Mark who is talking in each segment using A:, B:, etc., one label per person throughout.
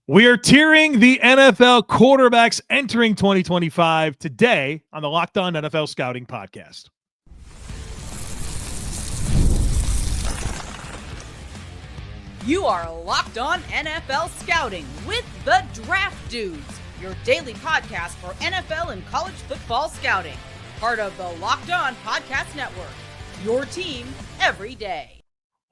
A: We are tiering the NFL quarterbacks entering 2025 today on the Locked On NFL Scouting Podcast.
B: You are Locked On NFL Scouting with the Draft Dudes, your daily podcast for NFL and college football scouting. Part of the Locked On Podcast Network, your team every day.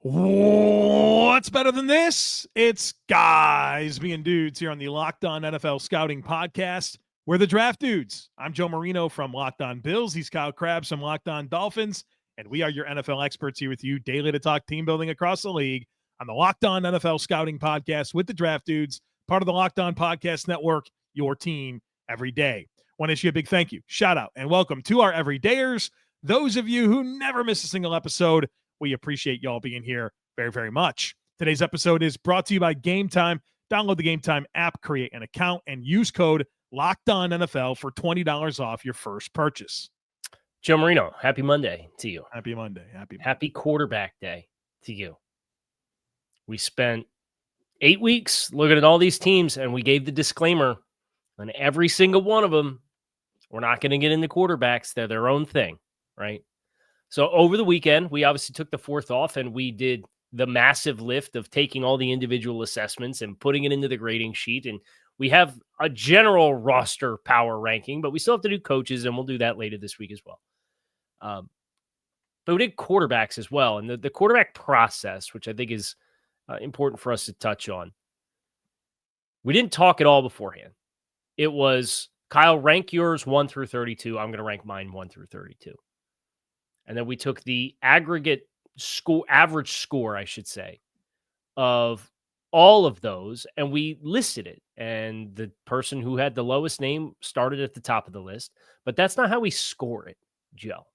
A: What's better than this? It's guys being dudes here on the Locked On NFL Scouting Podcast. We're the Draft Dudes. I'm Joe Marino from Locked On Bills. He's Kyle Krabs from Locked On Dolphins. And we are your NFL experts here with you daily to talk team building across the league on the Locked On NFL Scouting Podcast with the Draft Dudes, part of the Locked On Podcast Network, your team every day. Want to issue a big thank you, shout out, and welcome to our everydayers. Those of you who never miss a single episode, we appreciate y'all being here very, very much. Today's episode is brought to you by Game Time. Download the Game Time app, create an account, and use code LOCKEDONNFL for $20 off your first purchase.
C: Joe Marino, happy Monday to you.
A: Happy Monday.
C: Happy quarterback day to you. We spent 8 weeks looking at all these teams, and we gave the disclaimer on every single one of them. We're not going to get into quarterbacks. They're their own thing, right? So over the weekend, we obviously took the 4th off, and we did the massive lift of taking all the individual assessments and putting it into the grading sheet. And we have a general roster power ranking, but we still have to do coaches, and we'll do that later this week as well. But we did quarterbacks as well. And the quarterback process, which I think is important for us to touch on. We didn't talk at all beforehand. It was, Kyle, rank yours 1 through 32. I'm going to rank mine 1 through 32. And then we took the aggregate score, average score, I should say, of all of those, and we listed it. And the person who had the lowest name started at the top of the list. But that's not how we score it, Joe.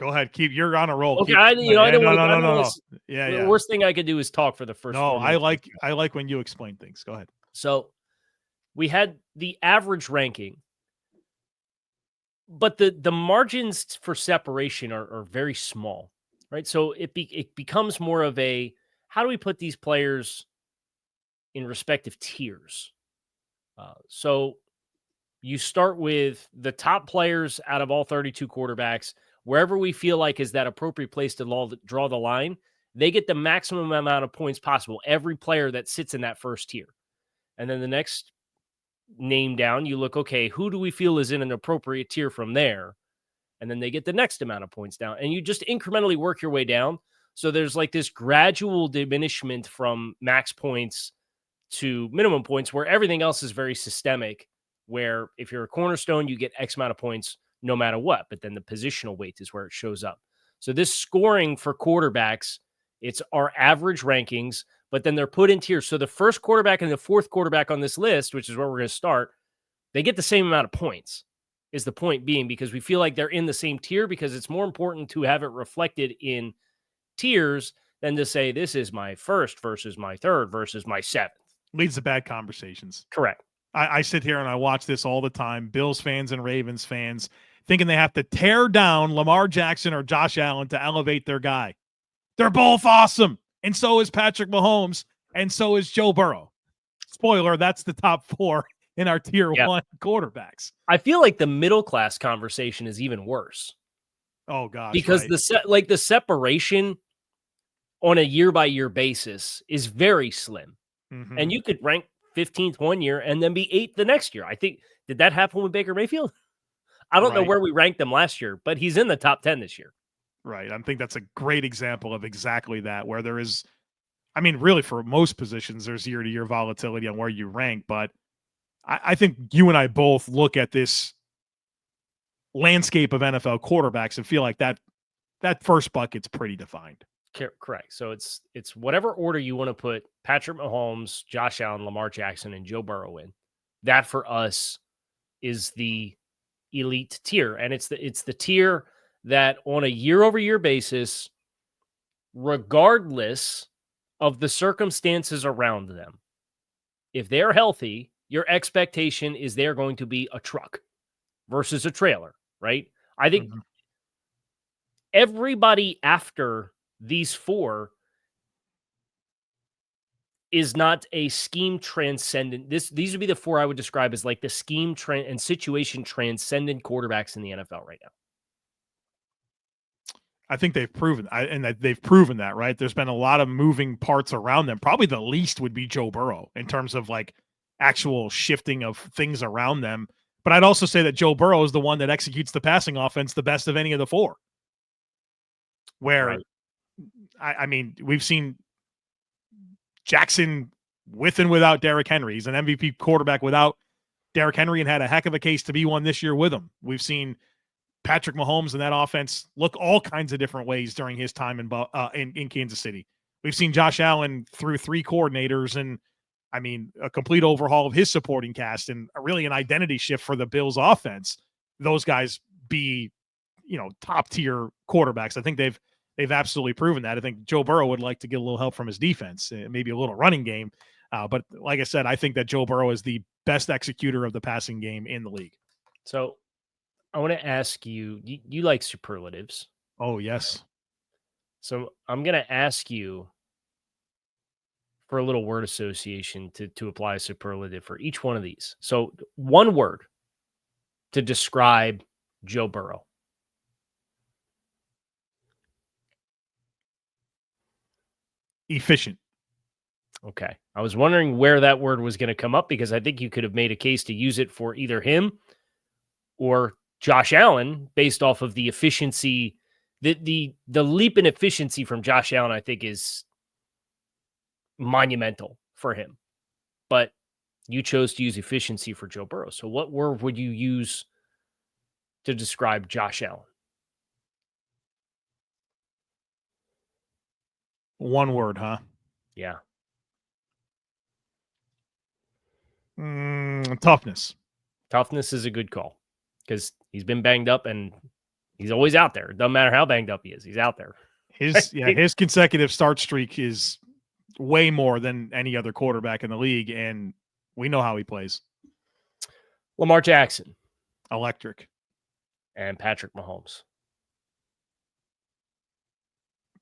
A: Go ahead. You're on a roll.
C: Okay, I don't want
A: No.
C: to.
A: Yeah.
C: The worst thing I could do is talk for the first.
A: No, I like when you explain things. Go ahead.
C: So we had the average ranking, but the margins for separation are very small, right? So it becomes more of a, how do we put these players in respective tiers? So you start with the top players out of all 32 quarterbacks. Wherever we feel like is that appropriate place to draw the line, they get the maximum amount of points possible. Every player that sits in that first tier. And then the next name down, you look, okay, who do we feel is in an appropriate tier from there? And then they get the next amount of points down. And you just incrementally work your way down. So there's like this gradual diminishment from max points to minimum points where everything else is very systemic, where if you're a cornerstone, you get X amount of points no matter what, but then the positional weight is where it shows up. So this scoring for quarterbacks, it's our average rankings, but then they're put in tiers. So the first quarterback and the 4th quarterback on this list, which is where we're going to start, they get the same amount of points, is the point being, because we feel like they're in the same tier, because it's more important to have it reflected in tiers than to say this is my 1st versus my 3rd versus my 7th.
A: Leads to bad conversations.
C: Correct.
A: I sit here and I watch this all the time. Bills fans and Ravens fans thinking they have to tear down Lamar Jackson or Josh Allen to elevate their guy. They're both awesome. And so is Patrick Mahomes. And so is Joe Burrow. Spoiler, that's the top 4 in our tier 1 quarterbacks.
C: I feel like the middle class conversation is even worse.
A: Oh, gosh.
C: Because
A: right.
C: the separation on a year-by-year basis is very slim.
A: Mm-hmm.
C: And you could rank 15th one year and then be 8th the next year. I think, did that happen with Baker Mayfield? I don't know where we ranked him last year, but he's in the top 10 this year.
A: Right. I think that's a great example of exactly that, where there is, I mean, really for most positions, there's year-to-year volatility on where you rank. But I think you and I both look at this landscape of NFL quarterbacks and feel like that first bucket's pretty defined.
C: Correct. So it's whatever order you want to put Patrick Mahomes, Josh Allen, Lamar Jackson, and Joe Burrow in. That for us is the elite tier. And it's the tier that on a year-over-year basis, regardless of the circumstances around them, if they're healthy, your expectation is they're going to be a truck versus a trailer, right? I think everybody after these 4 is not a scheme transcendent. These would be the four I would describe as like the scheme and situation transcendent quarterbacks in the NFL right now.
A: I think they've proven, that, right? There's been a lot of moving parts around them. Probably the least would be Joe Burrow in terms of like actual shifting of things around them. But I'd also say that Joe Burrow is the one that executes the passing offense the best of any of the four. Where,
C: right.
A: I mean, we've seen Jackson with and without Derrick Henry. He's an MVP quarterback without Derrick Henry and had a heck of a case to be one this year with him. We've seen Patrick Mahomes and that offense look all kinds of different ways during his time in Kansas City. We've seen Josh Allen through three coordinators and, I mean, a complete overhaul of his supporting cast and really an identity shift for the Bills offense. Those guys be, top tier quarterbacks. I think they've absolutely proven that. I think Joe Burrow would like to get a little help from his defense, maybe a little running game. But like I said, I think that Joe Burrow is the best executor of the passing game in the league.
C: So I want to ask you, you like superlatives.
A: Oh, yes.
C: So I'm going to ask you for a little word association to apply a superlative for each one of these. So one word to describe Joe Burrow.
A: Efficient.
C: Okay. I was wondering where that word was going to come up because I think you could have made a case to use it for either him or Josh Allen based off of the efficiency. The leap in efficiency from Josh Allen, I think, is monumental for him. But you chose to use efficiency for Joe Burrow. So what word would you use to describe Josh Allen?
A: One word, huh?
C: Yeah.
A: Toughness.
C: Toughness is a good call because he's been banged up and he's always out there. It doesn't matter how banged up he is. He's out there.
A: His consecutive start streak is way more than any other quarterback in the league, and we know how he plays.
C: Lamar Jackson.
A: Electric.
C: And Patrick Mahomes.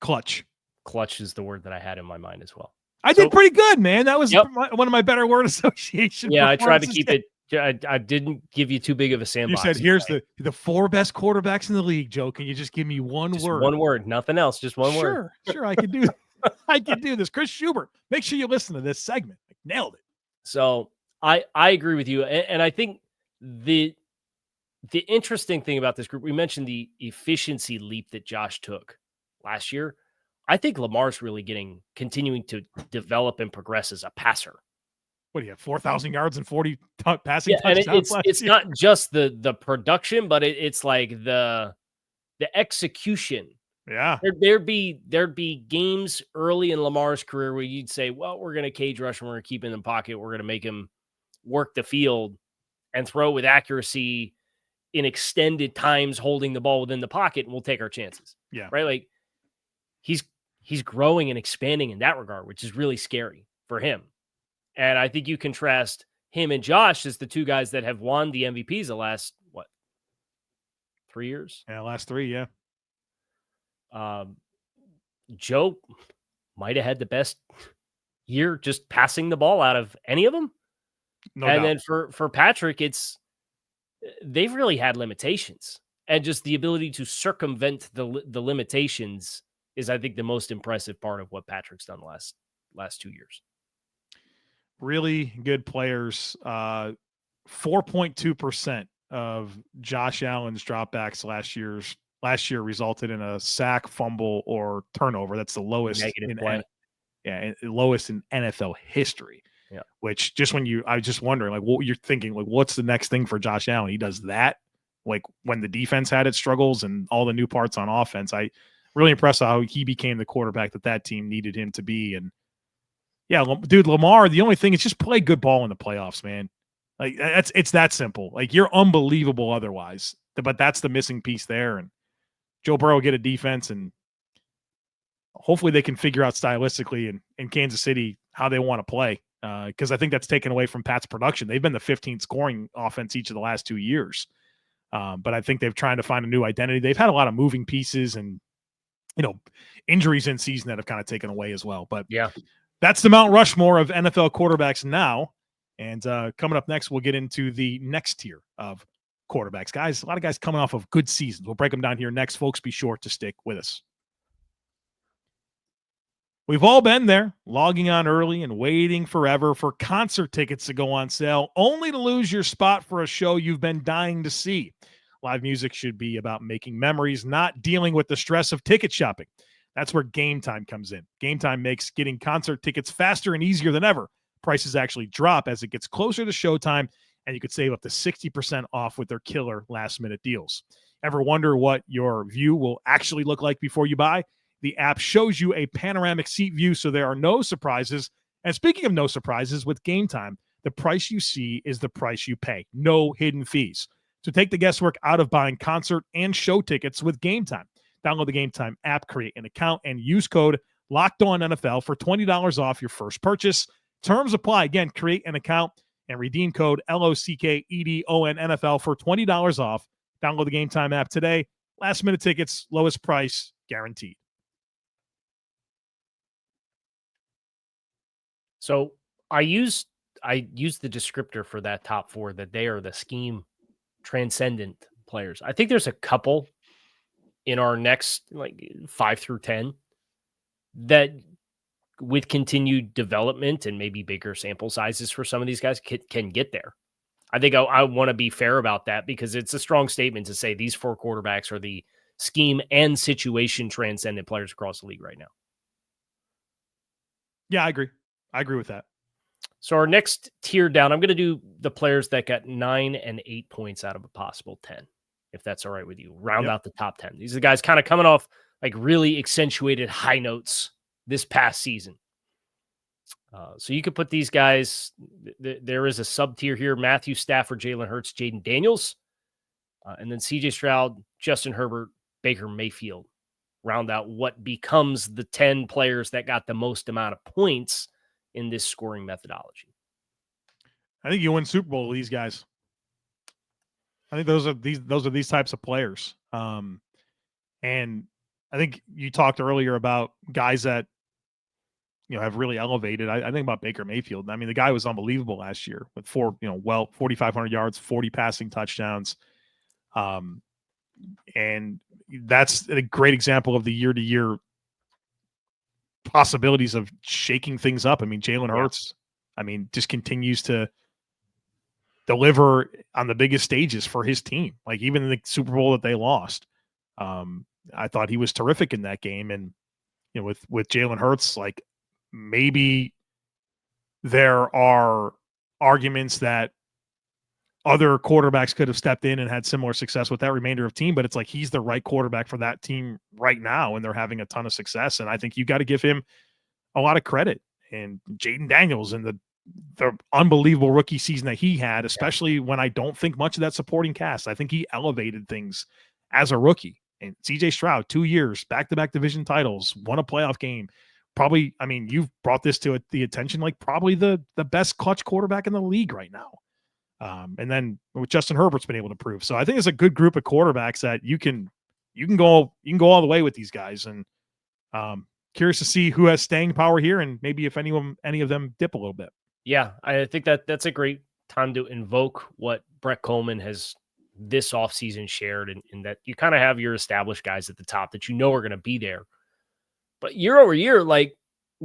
A: Clutch.
C: Clutch is the word that I had in my mind as well.
A: I did pretty good, man. That was one of my better word association.
C: Yeah, I tried to keep it. I didn't give you too big of a sandbox.
A: You said, here's the four best quarterbacks in the league, Joe. Can you just give me one word?
C: One word, nothing else, just one word.
A: Sure, I can do I can do this. Chris Schubert, make sure you listen to this segment. Nailed it.
C: So I agree with you. And I think the interesting thing about this group, we mentioned the efficiency leap that Josh took last year. I think Lamar's really continuing to develop and progress as a passer.
A: What do you have? 4,000 yards and 40 passing
C: touchdowns.
A: And
C: it's not just the production, but it's like the execution.
A: Yeah.
C: There'd be games early in Lamar's career where you'd say, well, we're going to cage rush and we're going to keep him in the pocket. We're going to make him work the field and throw with accuracy in extended times, holding the ball within the pocket, and we'll take our chances.
A: Yeah.
C: Right. Like he's growing and expanding in that regard, which is really scary for him. And I think you contrast him and Josh as the two guys that have won the MVPs the last, 3 years?
A: Yeah, last 3, yeah.
C: Joe might have had the best year just passing the ball out of any of them.
A: No doubt.
C: Then for Patrick, they've really had limitations. And just the ability to circumvent the limitations is, I think, the most impressive part of what Patrick's done the last 2 years.
A: Really good players. 4.2% of Josh Allen's dropbacks last year resulted in a sack, fumble, or turnover. That's the lowest lowest in NFL history.
C: Yeah.
A: Which I was just wondering, like, what you're thinking, like, what's the next thing for Josh Allen? He does that, like when the defense had its struggles and all the new parts on offense. I really impressed how he became the quarterback that team needed him to be. And yeah, dude, Lamar, the only thing is just play good ball in the playoffs, man. Like it's that simple. Like you're unbelievable otherwise, but that's the missing piece there. And Joe Burrow get a defense, and hopefully they can figure out stylistically in Kansas City how they want to play. Because I think that's taken away from Pat's production. They've been the 15th scoring offense each of the last 2 years. But I think they've trying to find a new identity. They've had a lot of moving pieces and, injuries in season that have kind of taken away as well. But
C: yeah,
A: That's the Mount Rushmore of NFL quarterbacks now. And coming up next, we'll get into the next tier of quarterbacks. Guys, a lot of guys coming off of good seasons. We'll break them down here next. Folks, be sure to stick with us. We've all been there, logging on early and waiting forever for concert tickets to go on sale, only to lose your spot for a show you've been dying to see. Live music should be about making memories, not dealing with the stress of ticket shopping. That's where Game Time comes in. Game Time makes getting concert tickets faster and easier than ever. Prices actually drop as it gets closer to showtime, and you could save up to 60% off with their killer last-minute deals. Ever wonder what your view will actually look like before you buy? The app shows you a panoramic seat view, so there are no surprises. And speaking of no surprises, with Game Time, the price you see is the price you pay. No hidden fees. So take the guesswork out of buying concert and show tickets with Game Time. Download the Game Time app, create an account, and use code LOCKEDONNFL for $20 off your first purchase. Terms apply. Again, create an account and redeem code LOCKEDONNFL for $20 off. Download the Game Time app today. Last minute tickets, lowest price guaranteed.
C: So I use the descriptor for that top four that they are the scheme transcendent players. I think there's a couple in our next 5 through 10 that with continued development and maybe bigger sample sizes for some of these guys can get there. I think I want to be fair about that because it's a strong statement to say these four quarterbacks are the scheme and situation transcendent players across the league right now.
A: Yeah, I agree. I agree with that.
C: So our next tier down, I'm going to do the players that got 9 and 8 points out of a possible 10, if that's all right with you. Round out the top 10. These are the guys kind of coming off really accentuated high notes this past season. So you could put these guys, there is a sub tier here: Matthew Stafford, Jalen Hurts, Jaden Daniels, and then CJ Stroud, Justin Herbert, Baker Mayfield. Round out what becomes the 10 players that got the most amount of points in this scoring methodology.
A: I think you win Super Bowl with these guys. I think those are these types of players. And I think you talked earlier about guys that have really elevated. I think about Baker Mayfield. I mean, the guy was unbelievable last year with 4,500 yards, 40 passing touchdowns. And that's a great example of the year-to-year possibilities of shaking things up. I mean, Jalen Hurts, just continues to deliver on the biggest stages for his team. Like even in the Super Bowl that they lost, I thought he was terrific in that game. And with Jalen Hurts, maybe there are arguments that other quarterbacks could have stepped in and had similar success with that remainder of team, but it's he's the right quarterback for that team right now, and they're having a ton of success. And I think you got to give him a lot of credit. And Jaden Daniels and the unbelievable rookie season that he had, especially when I don't think much of that supporting cast. I think he elevated things as a rookie. And CJ Stroud, 2 years, back-to-back division titles, won a playoff game. Probably, you've brought this to the attention, probably the best clutch quarterback in the league right now. And then with Justin Herbert's been able to prove. So I think it's a good group of quarterbacks that you can go all the way with these guys. And curious to see who has staying power here, and maybe if any of them dip a little bit.
C: Yeah, I think that's a great time to invoke what Brett Coleman has this offseason shared, in that you kind of have your established guys at the top that are going to be there. But year over year,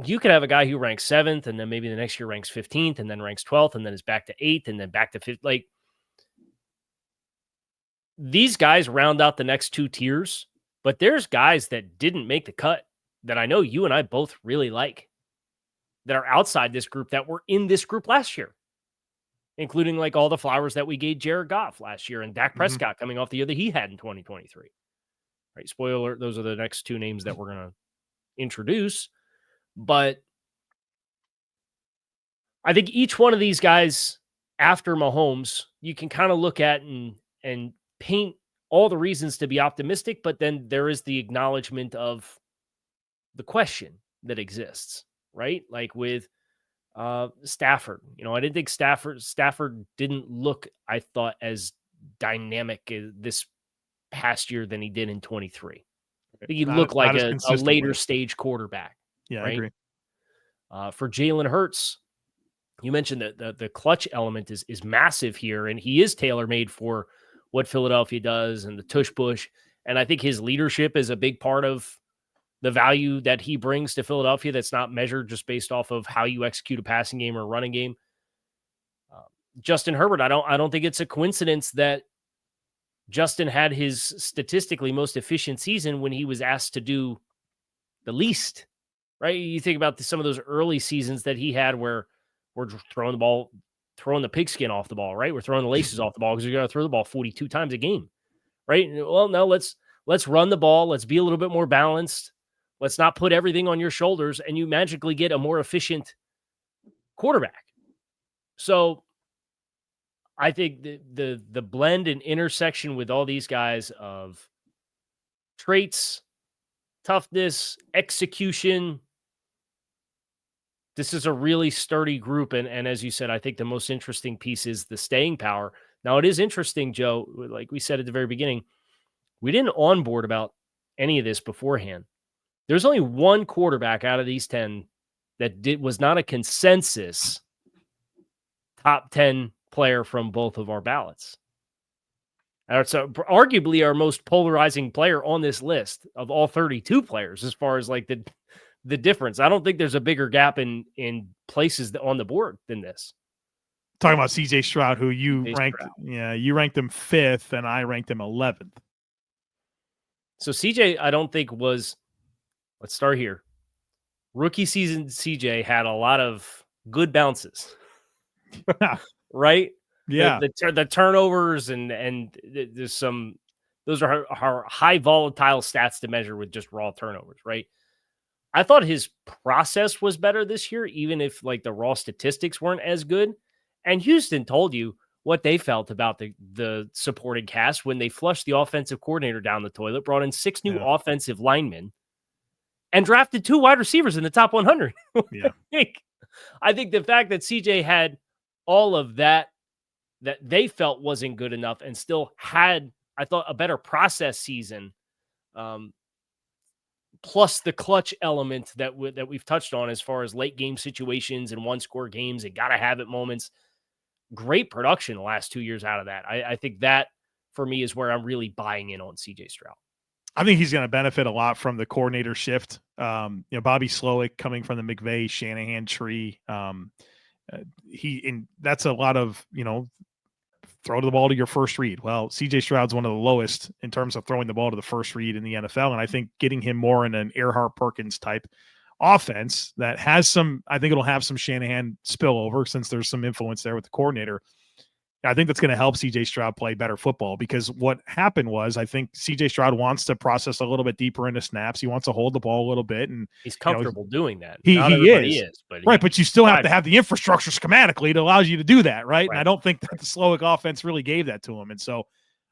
C: you could have a guy who ranks 7th, and then maybe the next year ranks 15th, and then ranks 12th, and then is back to 8th, and then back to 5th. These guys round out the next 2 tiers, but there's guys that didn't make the cut that I know you and I both really like, that are outside this group, that were in this group last year, including all the flowers that we gave Jared Goff last year and Dak Prescott coming off the year that he had in 2023. Right? Spoiler alert, those are the next 2 names that we're going to introduce. But I think each one of these guys after Mahomes, you can kind of look at and paint all the reasons to be optimistic, but then there is the acknowledgement of the question that exists, right? With Stafford, I didn't think Stafford didn't look, I thought, as dynamic this past year than he did in 23. I think he looked like a later stage quarterback.
A: Yeah,
C: right?
A: I agree.
C: For Jalen Hurts, you mentioned that the clutch element is massive here, and he is tailor-made for what Philadelphia does and the tush push. And I think his leadership is a big part of the value that he brings to Philadelphia that's not measured just based off of how you execute a passing game or a running game. Justin Herbert, I don't think it's a coincidence that Justin had his statistically most efficient season when he was asked to do the least, right? You think about some of those early seasons that he had where we're throwing the pigskin off the ball, right? We're throwing the laces off the ball because we got to throw the ball 42 times a game, right? Well, no, let's run the ball. Let's be a little bit more balanced. Let's not put everything on your shoulders, and you magically get a more efficient quarterback. So I think the blend and intersection with all these guys of traits, toughness, execution, this is a really sturdy group. And as you said, I think the most interesting piece is the staying power. Now, it is interesting, Joe, like we said at the very beginning, we didn't onboard about any of this beforehand. There's only one quarterback out of these 10 that was not a consensus top 10 player from both of our ballots. It's arguably our most polarizing player on this list of all 32 players as far as like the difference. I don't think there's a bigger gap in places on the board than this.
A: Talking about CJ Stroud, who you ranked, you ranked him 5th and I ranked him 11th.
C: So CJ, I don't think was, let's start here. Rookie season CJ had a lot of good bounces, right?
A: Yeah.
C: The turnovers and there's some, those are high volatile stats to measure with just raw turnovers, right? I thought his process was better this year, even if like the raw statistics weren't as good. And Houston told you what they felt about the supporting cast when they flushed the offensive coordinator down the toilet, brought in 6 new offensive linemen, and drafted 2 wide receivers in the top 100.
A: Yeah.
C: I think the fact that CJ had all of that they felt wasn't good enough and still had, I thought, a better process season, plus the clutch element that we've touched on as far as late game situations and one-score games and gotta-have-it moments. Great production the last 2 years out of that. I think that, for me, is where I'm really buying in on CJ Stroud.
A: I think he's going to benefit a lot from the coordinator shift. Bobby Slowick coming from the McVay Shanahan tree. That's a lot of, throw the ball to your first read. Well, CJ Stroud's one of the lowest in terms of throwing the ball to the first read in the NFL. And I think getting him more in an Earhart Perkins type offense that has I think it'll have some Shanahan spillover since there's some influence there with the coordinator. I think that's going to help CJ Stroud play better football, because what happened was I think CJ Stroud wants to process a little bit deeper into snaps. He wants to hold the ball a little bit, and
C: he's comfortable doing that.
A: He is, but you still have to have the infrastructure schematically that allows you to do that, right? And I don't think that the Slowick offense really gave that to him. And so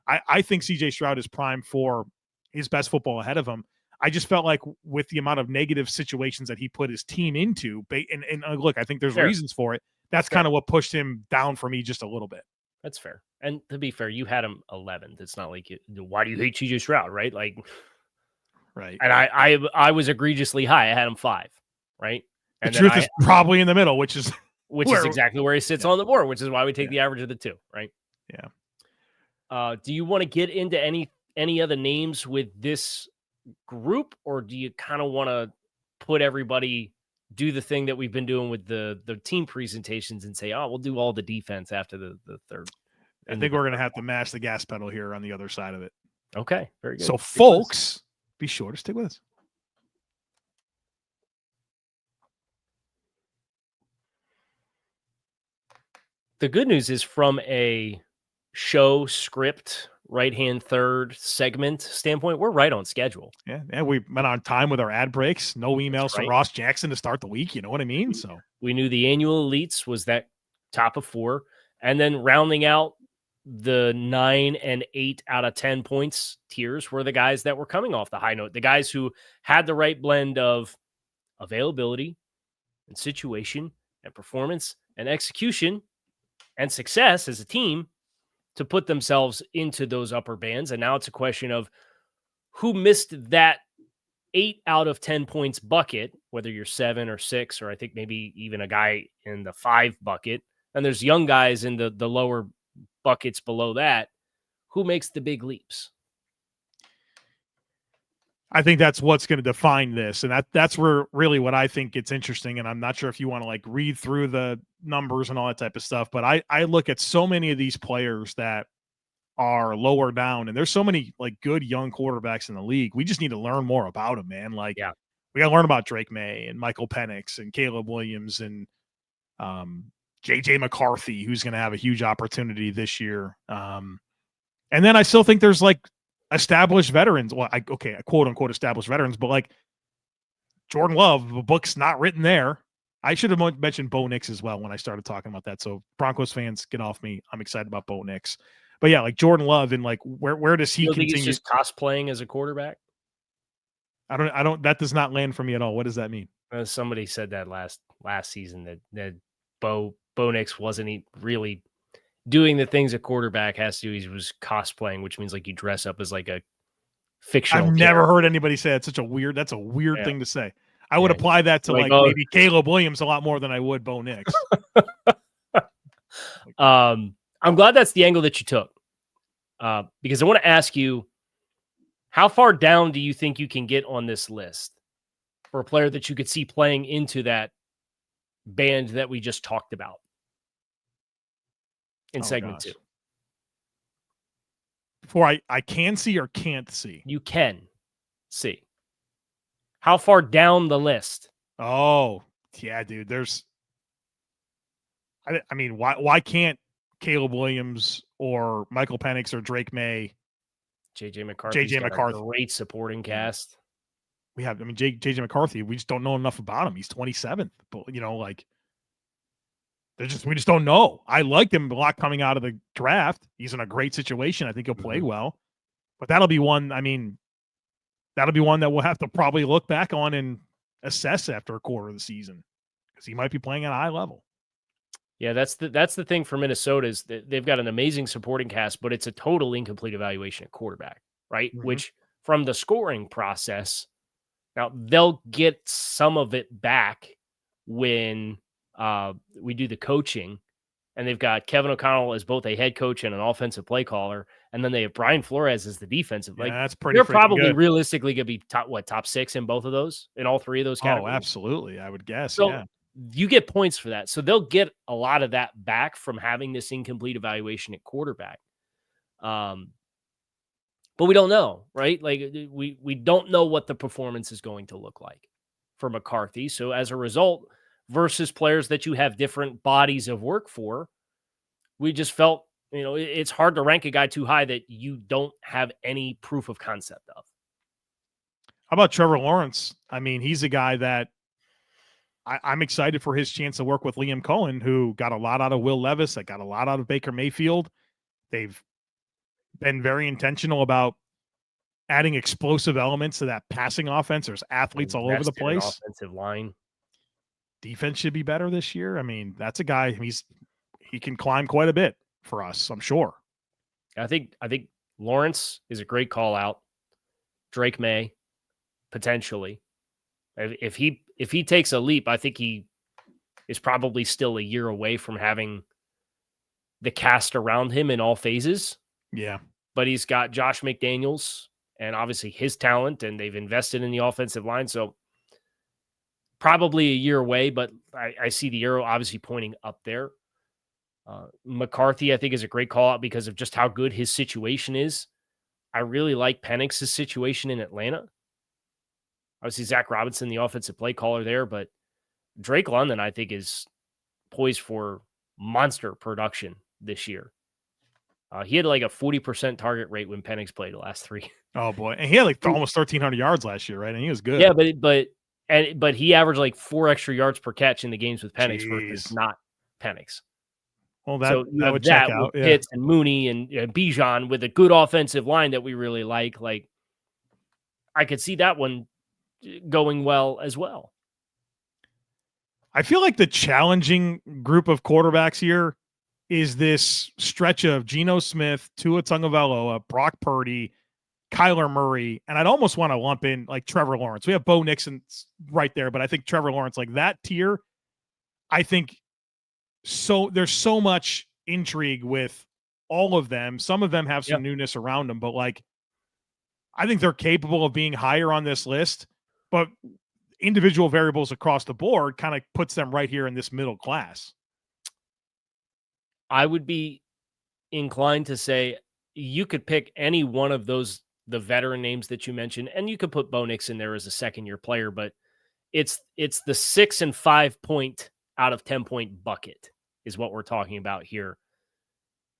A: I think CJ Stroud is primed for his best football ahead of him. I just felt like with the amount of negative situations that he put his team into, and look, I think there's reasons for it. That's kind of what pushed him down for me just a little bit.
C: That's fair. And to be fair, you had him 11th. It's not like, why do you hate CJ Stroud, right? Like,
A: right.
C: And I was egregiously high. I had him 5, right? And
A: the truth is probably in the middle, which is
C: exactly where he sits on the board, which is why we take the average of the 2, right?
A: Yeah.
C: Do you want to get into any other names with this group, or do you kind of want to put everybody do the thing that we've been doing with the team presentations and say, we'll do all the defense after the third?
A: I think we're going to have to mash the gas pedal here on the other side of it.
C: Okay, very good.
A: So folks, be sure to stick with us.
C: The good news is, from a show script, right-hand third segment standpoint, we're right on schedule.
A: Yeah, we went on time with our ad breaks. No emails from Ross Jackson to start the week. You know what I mean? So
C: we knew the annual elites was that top of 4, and then rounding out the 9 and 8 out of 10 points tiers were the guys that were coming off the high note, the guys who had the right blend of availability and situation and performance and execution and success as a team to put themselves into those upper bands. And now it's a question of who missed that 8 out of 10 points bucket, whether you're 7 or 6, or I think maybe even a guy in the 5 bucket, and there's young guys in the lower buckets below that, who makes the big leaps?
A: I think that's what's going to define this. And that's where really what I think gets interesting. And I'm not sure if you want to like read through the numbers and all that type of stuff, but I look at so many of these players that are lower down, and there's so many like good young quarterbacks in the league. We just need to learn more about them, man. Like,
C: yeah,
A: we got to learn about Drake May and Michael Penix and Caleb Williams and JJ McCarthy, who's going to have a huge opportunity this year. And then I still think there's like established veterans. Well, quote unquote established veterans, but like Jordan Love, the book's not written there. I should have mentioned Bo Nix as well when I started talking about that. So Broncos fans, get off me. I'm excited about Bo Nix. But yeah, like Jordan Love, and like where does he continue?
C: He's just cosplaying as a quarterback?
A: I don't. That does not land for me at all. What does that mean?
C: Somebody said that last season that Bo Nix wasn't really doing the things a quarterback has to do. He was cosplaying, which means like you dress up as like a fictional.
A: I've never heard anybody say it. That's a weird thing to say. I would apply that to like maybe Caleb Williams a lot more than I would Bo Nix.
C: I'm glad that's the angle that you took, because I want to ask you, how far down do you think you can get on this list for a player that you could see playing into that band that we just talked about in segment 2?
A: Before I can see or can't see?
C: You can see. How far down the list?
A: Oh, yeah, dude. I mean, why can't Caleb Williams or Michael Penix or Drake May,
C: JJ McCarthy, a great supporting cast.
A: We have, JJ McCarthy, we just don't know enough about him. He's 27th, but like we just don't know. I liked him a lot coming out of the draft. He's in a great situation. I think he'll play well, but that'll be one that we'll have to probably look back on and assess after a quarter of the season, because he might be playing at a high level.
C: Yeah, that's the thing for Minnesota, is that they've got an amazing supporting cast, but it's a total incomplete evaluation at quarterback, right? Mm-hmm. Which from the scoring process, now they'll get some of it back when we do the coaching, and they've got Kevin O'Connell as both a head coach and an offensive play caller, and then they have Brian Flores as the defensive.
A: Yeah, that's pretty.
C: They're probably
A: good.
C: Realistically going to be top 6 in both of those, in all 3 of those categories.
A: Oh, absolutely, I would guess.
C: So,
A: yeah.
C: You get points for that. So they'll get a lot of that back from having this incomplete evaluation at quarterback. But we don't know, right? Like we don't know what the performance is going to look like for McCarthy. So as a result, versus players that you have different bodies of work for, we just felt, it's hard to rank a guy too high that you don't have any proof of concept of.
A: How about Trevor Lawrence? I mean, he's a guy that I'm excited for his chance to work with Liam Cohen, who got a lot out of Will Levis. That got a lot out of Baker Mayfield. They've been very intentional about adding explosive elements to that passing offense. There's athletes all over the place.
C: Offensive line.
A: Defense should be better this year. I mean, that's a guy, he can climb quite a bit for us, I'm sure.
C: I think Lawrence is a great call out. Drake May, potentially. If he takes a leap, I think he is probably still a year away from having the cast around him in all phases.
A: Yeah.
C: But he's got Josh McDaniels and obviously his talent, and they've invested in the offensive line. So probably a year away, but I see the arrow obviously pointing up there. McCarthy, I think, is a great call out because of just how good his situation is. I really like Penix's situation in Atlanta. Obviously, Zach Robinson, the offensive play caller there, but Drake London, I think, is poised for monster production this year. He had like a 40% target rate when Penix played the last 3.
A: Oh boy, and he had like almost 1,300 yards last year, right? And he was good.
C: Yeah, but he averaged like 4 extra yards per catch in the games with Penix versus not Penix.
A: Well, that would check out.
C: With Pitts and Mooney and Bijan with a good offensive line that we really like. Like, I could see that one going well as well.
A: I feel like the challenging group of quarterbacks here is this stretch of Geno Smith, Tua Tagovailoa, Brock Purdy, Kyler Murray, and I'd almost want to lump in like Trevor Lawrence. We have Bo Nixon right there, but I think Trevor Lawrence, like that tier, I think there's so much intrigue with all of them. Some of them have some newness around them, but like I think they're capable of being higher on this list, but individual variables across the board kind of puts them right here in this middle class.
C: I would be inclined to say you could pick any one of those, the veteran names that you mentioned, and you could put Bo Nixon there as a second-year player, but it's the 6 and 5 point out of 10 point bucket is what we're talking about here.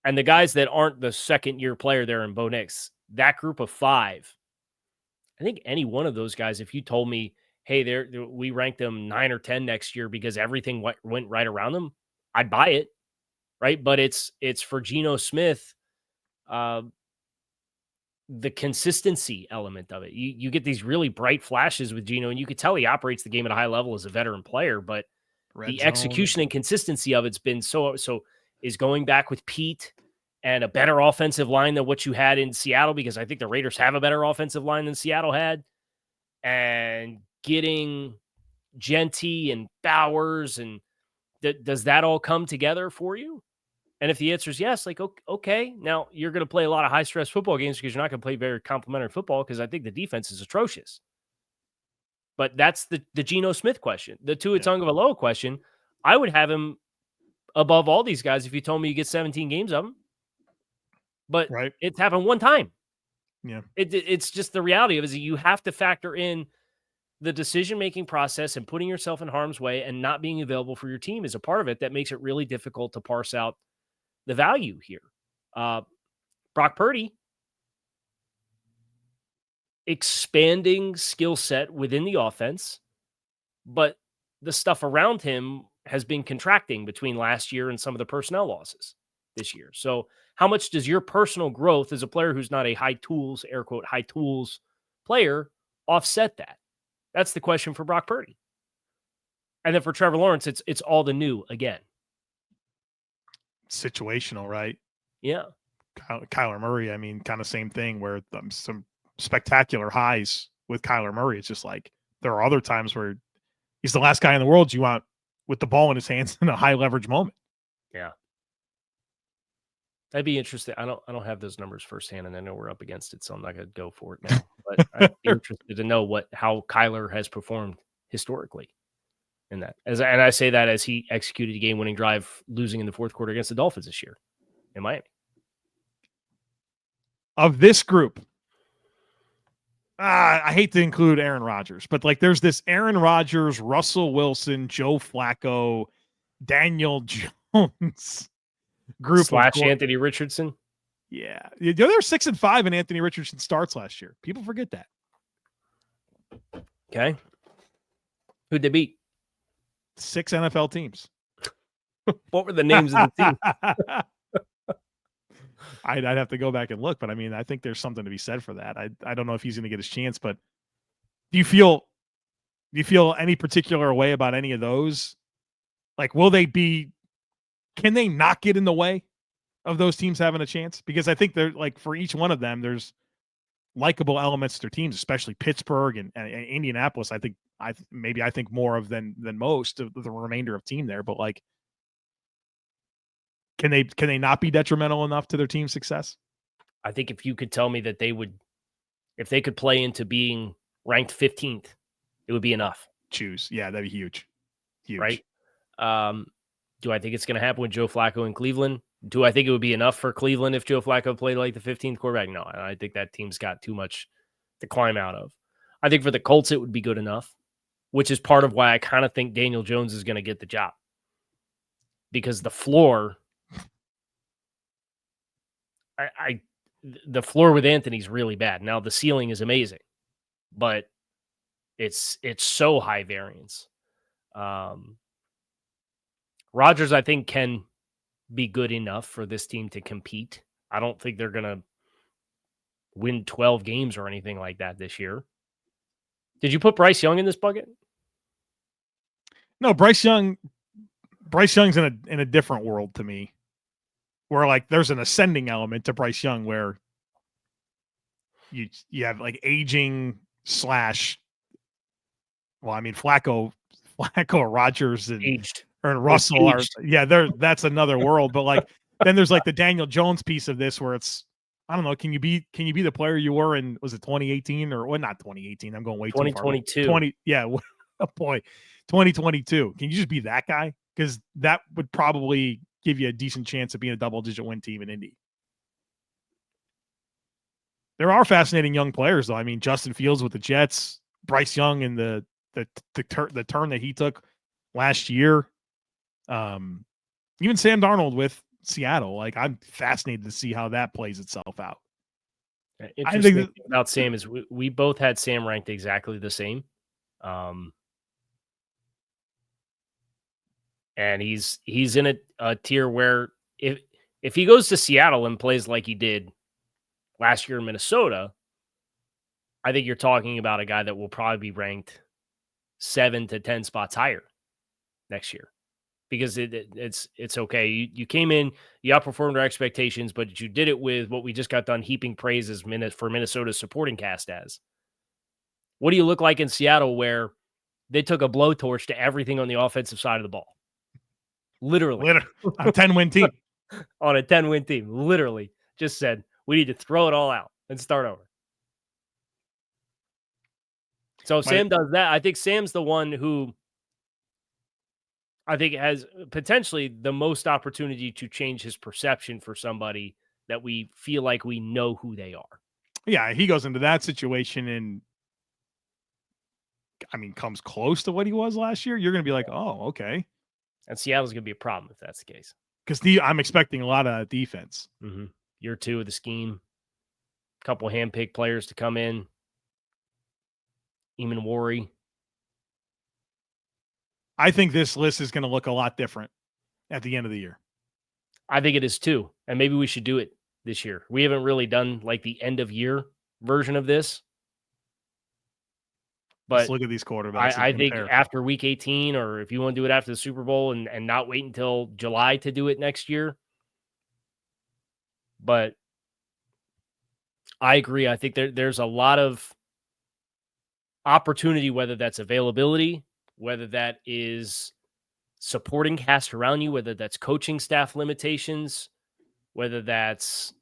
C: And the guys that aren't the second-year player there in Bo Nix, that group of 5, I think any one of those guys, if you told me, hey, we ranked them 9 or 10 next year because everything went right around them, I'd buy it, right? But it's for Geno Smith, the consistency element of it. You get these really bright flashes with Geno, and you could tell he operates the game at a high level as a veteran player, but the execution and consistency of it's been so is going back with Pete and a better offensive line than what you had in Seattle, because I think the Raiders have a better offensive line than Seattle had, and getting Genty and Bowers, and does that all come together for you? And if the answer is yes, like, okay, now you're going to play a lot of high-stress football games because you're not going to play very complimentary football because I think the defense is atrocious. But that's the Geno Smith question. The Tua Tagovailoa question, I would have him above all these guys if you told me you get 17 games of them. But it's happened one time.
A: Yeah,
C: it's just the reality of it is that you have to factor in the decision-making process, and putting yourself in harm's way and not being available for your team is a part of it that makes it really difficult to parse out the value here. Brock Purdy, expanding skill set within the offense, but the stuff around him has been contracting between last year and some of the personnel losses this year. So how much does your personal growth as a player who's not a high tools, air quote, high tools player offset that? That's the question for Brock Purdy. And then for Trevor Lawrence, it's all the new again.
A: Situational, right?
C: Yeah.
A: Kyler Murray, I mean, kind of same thing where some spectacular highs with Kyler Murray. It's just like there are other times where he's the last guy in the world you want with the ball in his hands in a high leverage moment.
C: Yeah. That'd be interesting. I don't have those numbers firsthand, and I know we're up against it, so I'm not going to go for it now. But I'd be interested to know how Kyler has performed historically in that. And I say that as he executed a game-winning drive, losing in the fourth quarter against the Dolphins this year in Miami.
A: Of this group, I hate to include Aaron Rodgers, but like there's this Aaron Rodgers, Russell Wilson, Joe Flacco, Daniel Jones group
C: / Anthony Richardson.
A: Yeah. They're 6 and 5 in Anthony Richardson starts last year. People forget that.
C: Okay. Who'd they beat?
A: 6 NFL teams.
C: What were the names of the team?
A: I'd have to go back and look, but I mean, I think there's something to be said for that. I don't know if he's going to get his chance, but do you feel any particular way about any of those? Like, can they not get in the way of those teams having a chance? Because I think they're like, for each one of them, there's likable elements to their teams, especially Pittsburgh and Indianapolis. I think more of than most of the remainder of team there, but like, can they not be detrimental enough to their team's success?
C: I think if you could tell me that if they could play into being ranked 15th, it would be enough.
A: Yeah, that'd be huge.
C: Right? Do I think it's going to happen with Joe Flacco in Cleveland? Do I think it would be enough for Cleveland if Joe Flacco played like the 15th quarterback? No, I think that team's got too much to climb out of. I think for the Colts, it would be good enough, which is part of why I kind of think Daniel Jones is going to get the job. Because the floor, the floor with Anthony's really bad. Now the ceiling is amazing, but it's so high variance. Rodgers, I think, can be good enough for this team to compete. I don't think they're going to win 12 games or anything like that this year. Did you put Bryce Young in this bucket?
A: No, Bryce Young's in a different world to me, where like there's an ascending element to Bryce Young where you have like aging / well, I mean Flacco, Rodgers, and
C: Aged.
A: Russell are
C: Aged.
A: that's another world. But like then there's like the Daniel Jones piece of this where it's I don't know, can you be the player you were in, was it 2018 or not 2018? I'm going way too far.
C: 2022.
A: Yeah, oh boy, 2022. Can you just be that guy? Because that would probably give you a decent chance of being a double-digit win team in Indy. There are fascinating young players, though. I mean, Justin Fields with the Jets, Bryce Young in the turn that he took last year. Even Sam Darnold with Seattle. Like, I'm fascinated to see how that plays itself out.
C: Interesting thing about Sam is we both had Sam ranked exactly the same. And he's in a tier where if he goes to Seattle and plays like he did last year in Minnesota, I think you're talking about a guy that will probably be ranked 7 to 10 spots higher next year, because it's okay. You came in, you outperformed our expectations, but you did it with what we just got done heaping praises for Minnesota's supporting cast as. What do you look like in Seattle, where they took a blowtorch to everything on the offensive side of the ball? Literally.
A: On a 10-win team.
C: On a 10-win team. Literally just said, we need to throw it all out and start over. So Sam does that. I think Sam's the one who I think has potentially the most opportunity to change his perception for somebody that we feel like we know who they are.
A: Yeah, he goes into that situation and, I mean, comes close to what he was last year. You're going to be like, oh, okay.
C: And Seattle's going to be a problem if that's the case.
A: Because I'm expecting a lot of defense.
C: Mm-hmm. Year 2 of the scheme. A couple handpicked players to come in. Eamon Worry.
A: I think this list is going to look a lot different at the end of the year.
C: I think it is too. And maybe we should do it this year. We haven't really done like the end of year version of this. But
A: let's look at these quarterbacks.
C: I think after week 18, or if you want to do it after the Super Bowl and not wait until July to do it next year. But I agree. I think there's a lot of opportunity, whether that's availability, whether that is supporting cast around you, whether that's coaching staff limitations, whether that's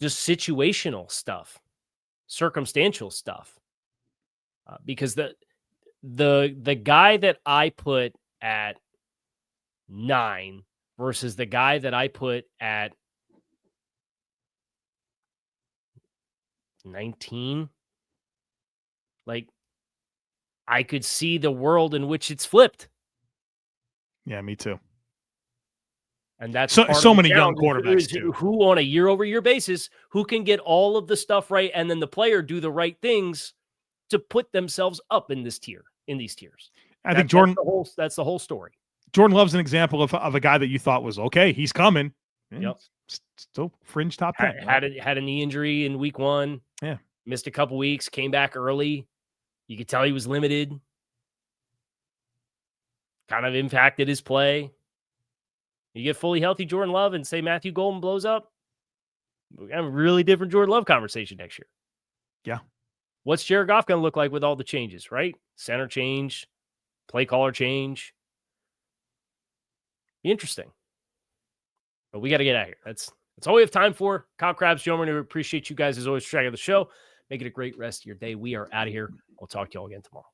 C: just situational stuff, circumstantial stuff. Because the guy that I put at 9 versus the guy that I put at 19, like, I could see the world in which it's flipped.
A: Yeah, me too.
C: And that's
A: so many young quarterbacks too.
C: Who on a year-over-year basis, who can get all of the stuff right, and then the player do the right things to put themselves up in this tier, in these tiers.
A: I think Jordan.
C: That's the whole story.
A: Jordan Love's an example of a guy that you thought was okay. He's coming.
C: Yep.
A: Still fringe top 10.
C: Had a knee injury in week 1.
A: Yeah.
C: Missed a couple weeks. Came back early. You could tell he was limited. Kind of impacted his play. You get fully healthy Jordan Love and say Matthew Golden blows up, we have a really different Jordan Love conversation next year.
A: Yeah.
C: What's Jared Goff going to look like with all the changes, right? Center change, play caller change. Interesting. But we got to get out of here. That's all we have time for. Kyle Krabs, Joe Marino, appreciate you guys as always for checking out the show. Make it a great rest of your day. We are out of here. We'll talk to you all again tomorrow.